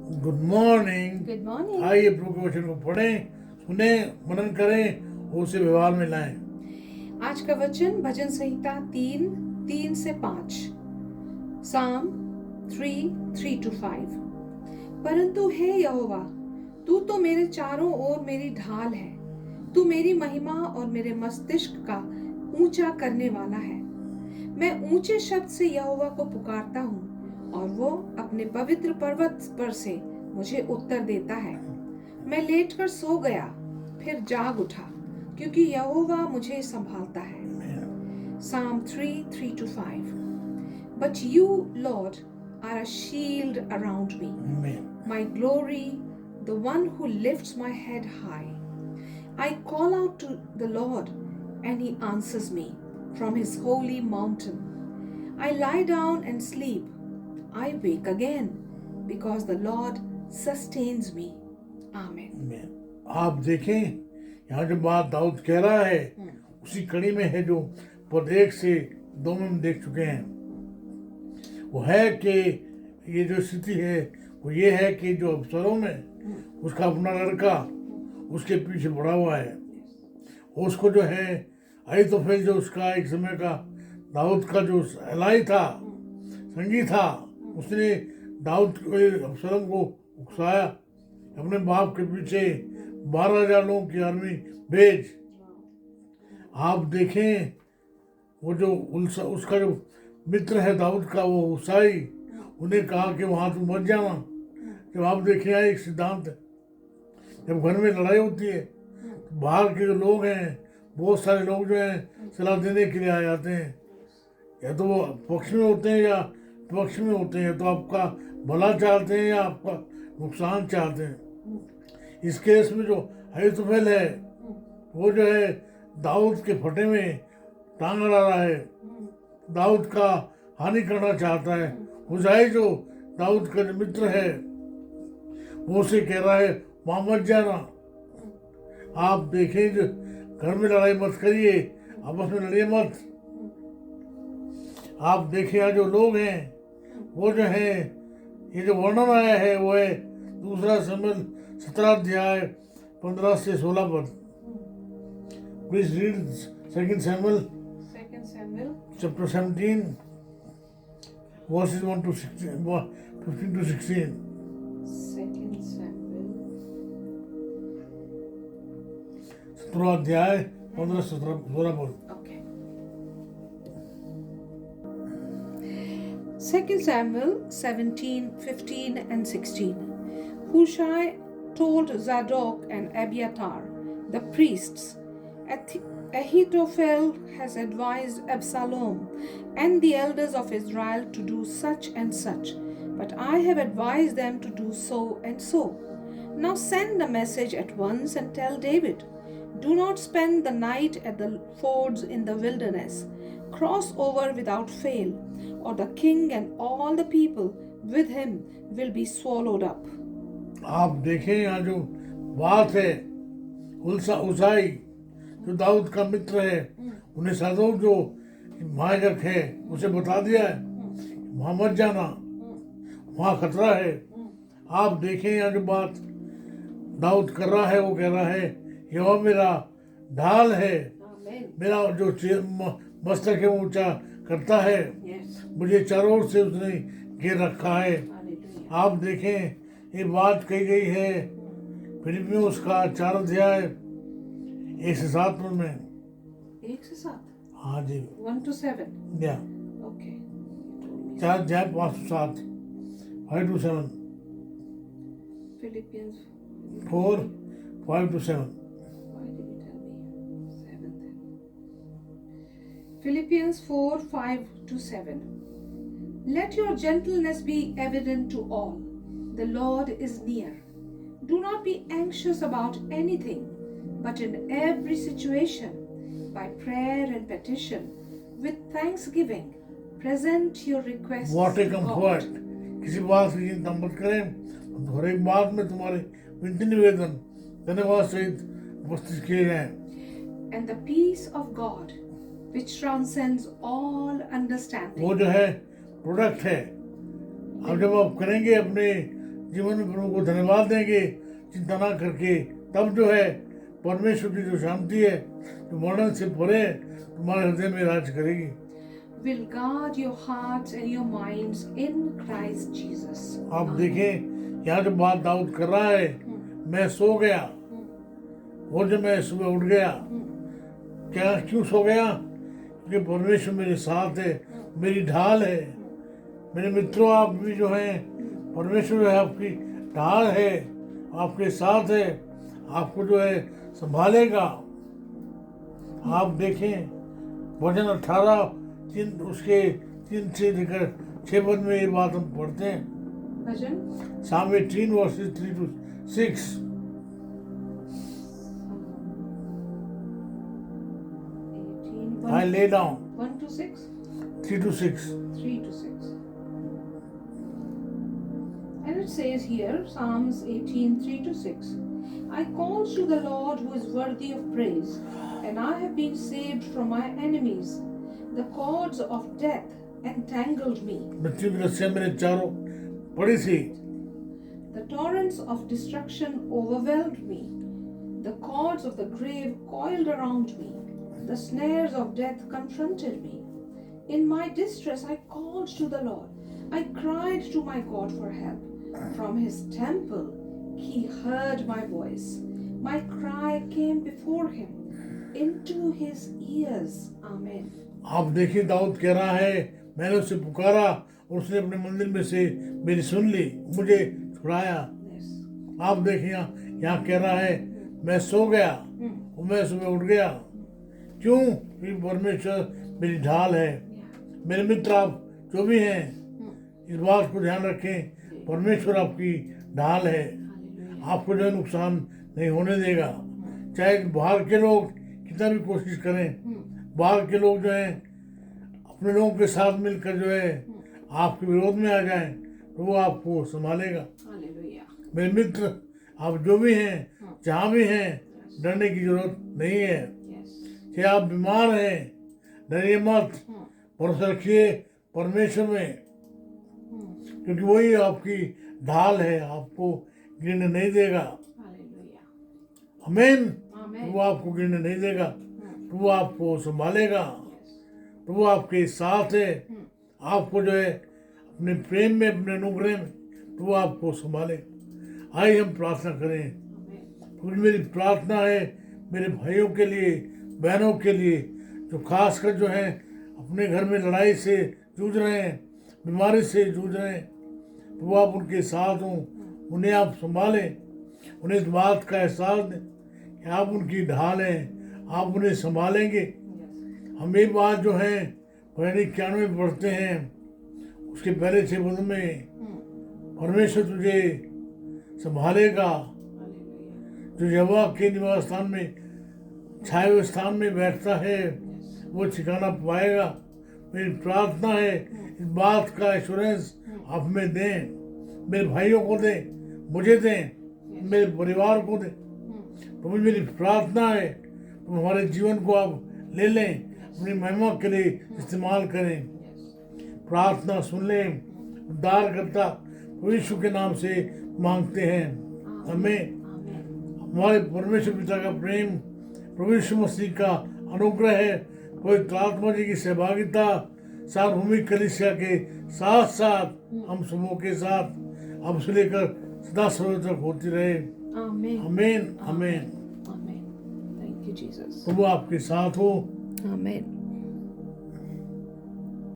Good morning. Good morning. आइए प्रभु के वचन को पढ़ें, सुने, मनन करें और उसे व्यवहार में लाएं। आज का वचन भजन संहिता 3:3-5, साम 3:3-5। परंतु हे यहोवा, तू तो मेरे चारों ओर मेरी ढाल है। तू मेरी महिमा और मेरे मस्तिष्क का ऊंचा करने वाला है। मैं ऊंचे शब्द से यहोवा को पुकारता हूँ और वो अपने पवित्र पर्वत पर से मुझे उत्तर देता है। मैं लेटकर सो गया, फिर जाग उठा, क्योंकि यहोवा मुझे संभालता है। Psalm 3:3-5. But you, Lord, are a shield around me, my glory, the one who lifts my head high. I call out to the Lord, and he answers me from his holy mountain. I lie down and sleep. I wake again, because the Lord sustains me. Amen. आप देखें, यहाँ जो बात दाऊद कह रहा है उसी कड़ी में है जो पद 1 से 2 में हम देख चुके हैं। वो है कि ये जो स्थिति है वो ये है कि जो अफसरों में उसका अपना लड़का उसके पीछे पड़ा हुआ है। उसको जो है अहीतोफेल जो उसका एक समय का दाऊद का जो एलाई था, संगी था, उसने दाऊद को अफसरों को उकसाया, अपने बाप के पीछे 12,000 लोगों की आर्मी भेज। आप देखें वो जो उसका जो मित्र है दाऊद का, वो उसाई, उन्हें कहा कि वहाँ तुम मत जाना। जब आप देखें यहाँ एक सिद्धांत है, जब घर में लड़ाई होती है तो बाहर के जो लोग हैं, बहुत सारे लोग जो हैं सलाह देने के लिए आ जाते हैं, या तो वो पक्ष में होते हैं या विपक्ष में होते हैं, तो आपका भला चाहते हैं या आपका नुकसान चाहते हैं। इस केस में जो अहीतोफेल है वो जो है दाऊद के फटे में टांग अड़ा रहा है, दाऊद का हानि करना चाहता है। हुजाई जो दाऊद का जो मित्र है वो उसे कह रहा है वहाँ मत जाना। आप देखें, जो घर में लड़ाई मत करिए, आपस में लड़िए मत। आप देखें यहाँ जो लोग हैं वो जो है, ये जो वर्णन आया है वो है 2 शमूएल 17 अध्याय 15 से 16 पद। Please read 2 Samuel chapter 17 verses 1 to 16, 15 to 16. 2 Samuel 17 अध्याय 15-16 पद। Okay. 2 Samuel 17:15 and 16. Hushai told Zadok and Abiathar, the priests, Ahithophel has advised Absalom and the elders of Israel to do such and such, but I have advised them to do so and so. Now send a message at once and tell David, do not spend the night at the fords in the wilderness. Cross over without fail, or the king and all the people with him will be swallowed up. आप देखें यहाँ जो बात है, उसाई जो दाऊद का मित्र है, उन्हें सादोक जो महायाजक है उसे बता दिया है वहाँ मत जाना, वहाँ खतरा है। आप देखें यहाँ जो बात दाऊद कर रहा है वो कह रहा है यहोवा मेरा ढाल है, मेरा जो मस्तक है ऊंचा करता है, मुझे चारों ओर से उसने घेर रखा है। आप देखें ये बात कही गई है फिलिपियों उसका 4 अध्याय 1 से 7 में। 1 से 7? हाँ जी, 1 to 7. या Okay. 4 अध्याय 5 से 7, 5 to 7, Philippians 4, 5 to 7। Why did you tell me 7 then? Philippians 4:5-7. Let your gentleness be evident to all. The Lord is near. Do not be anxious about anything, but in every situation, by prayer and petition, with thanksgiving, present your requests What a to comfort! God. किसी बात की चिंता मत करें, हर एक बात में तुम्हारे विनती निवेदन धन्यवाद सहित उपस्थित किए जाएं। And the peace of God, which transcends all understanding. वो जो है प्रोडक्ट है। अब जब आप करेंगे अपने जीवन में प्रभु को धन्यवाद देंगे, चिंता ना करके, तब जो है परमेश्वर की जो शांति है, जो वर्णन से परे तुम्हारे हृदय में राज करेगी। will guard your hearts and your minds in Christ Jesus. आप देखें यहाँ जो बात दाऊद कर रहा है, मैं सो गया और जब मैं सुबह उठ गया, क्या क्यों सो गया? क्योंकि परमेश्वर मेरे साथ है, मेरी ढाल है। मेरे मित्रों, आप भी जो हैं, परमेश्वर जो है आपकी ढाल है, आपके साथ है, आपको जो है संभालेगा। आप देखें वचन 18 उसके 3 से लेकर 6 पद में ये बात हम पढ़ते हैं। भजन Psalm 18 verses 3 to 6। 18, I lay down 1 to 6, 3 to 6। 3 to 6. And it says here, Psalms 18, 3 to 6. I called to the Lord who is worthy of praise, and I have been saved from my enemies. The cords of death entangled me. मृत्यु की रस्सियां मेरे चारों पड़ी थी। The torrents of destruction overwhelmed me. The cords of the grave coiled around me. The snares of death confronted me. In my distress I called to the Lord. I cried to my God for help. From his temple he heard my voice. My cry came before him into his ears. Amen. आप देखिए दाऊद कह रहा है, मैंने उसे पुकारा और उसने अपने मंदिर में से मेरी सुन ली, मुझे छुड़ाया। Yes. आप देखिए यहाँ कह रहा है, मैं सो गया और मैं सुबह उठ गया। क्यों? क्योंकि परमेश्वर मेरी ढाल है। Yeah. मेरे मित्र, आप जो भी हैं, इस बात को ध्यान रखें, परमेश्वर आपकी ढाल है। Hallelujah. आपको जो है नुकसान नहीं होने देगा। चाहे बाहर के लोग कितना भी कोशिश करें, बाहर के लोग जो हैं अपने लोगों के साथ मिलकर जो है आपके विरोध में आ जाएं, तो वो आपको संभालेगा। Hallelujah. मेरे मित्र, आप जो भी हैं, जहाँ भी हैं, डरने की जरूरत नहीं है। Yes. चाहे आप बीमार हैं, डरिए मत, भरोसा रखिए परमेश्वर में, क्योंकि वही आपकी ढाल है, आपको गिरने नहीं देगा। Hallelujah. आमीन। Amen. वो आपको गिरने नहीं देगा, तो वो आपको संभालेगा, Yes. तो वो आपके साथ है। आपको जो है अपने प्रेम में, अपने अनुग्रह में, तो वो आपको संभाले। आइए हम प्रार्थना करें। Amen. क्योंकि मेरी प्रार्थना है मेरे भाइयों के लिए, बहनों के लिए, जो खासकर जो हैं अपने घर में लड़ाई से जूझ रहे हैं, बीमारी से जूझ रहे हैं, तो वो आप उनके साथ हों, उन्हें आप संभालें, उन्हें इस बात का एहसास दें कि आप उनकी ढाल हैं, आप उन्हें संभालेंगे। Yes. हम एक बात जो है पढ़ने 91 पढ़ते हैं, उसके पहले 6 पद में, परमेश्वर तुझे संभालेगा, Hallelujah. जो यहोवा के निवास स्थान में, छाए हुए स्थान में बैठता है, वो ठिकाना पाएगा। मेरी प्रार्थना है इस बात का एश्योरेंस आप में दें, मेरे भाइयों को दें, मुझे दें, मेरे परिवार को दें। तो मेरी प्रार्थना है तो हमारे जीवन को आप ले लें, अपनी महिमा के लिए इस्तेमाल करें। प्रार्थना सुन लें, उद्धार करता यीशु के नाम से मांगते हैं, हमें। Amen. हमारे परमेश्वर पिता का प्रेम, प्रभु यीशु मसीह का अनुग्रह है, पवित्र आत्मा जी की सहभागिता सार्वभौमिक कलीसिया के साथ साथ हम समूह के साथ अब से लेकर सदा सर्वदा तक होती रहे। Amen. आमीन, आमीन। Amen. Thank you, Jesus. प्रभु आपके साथ हो। Amen.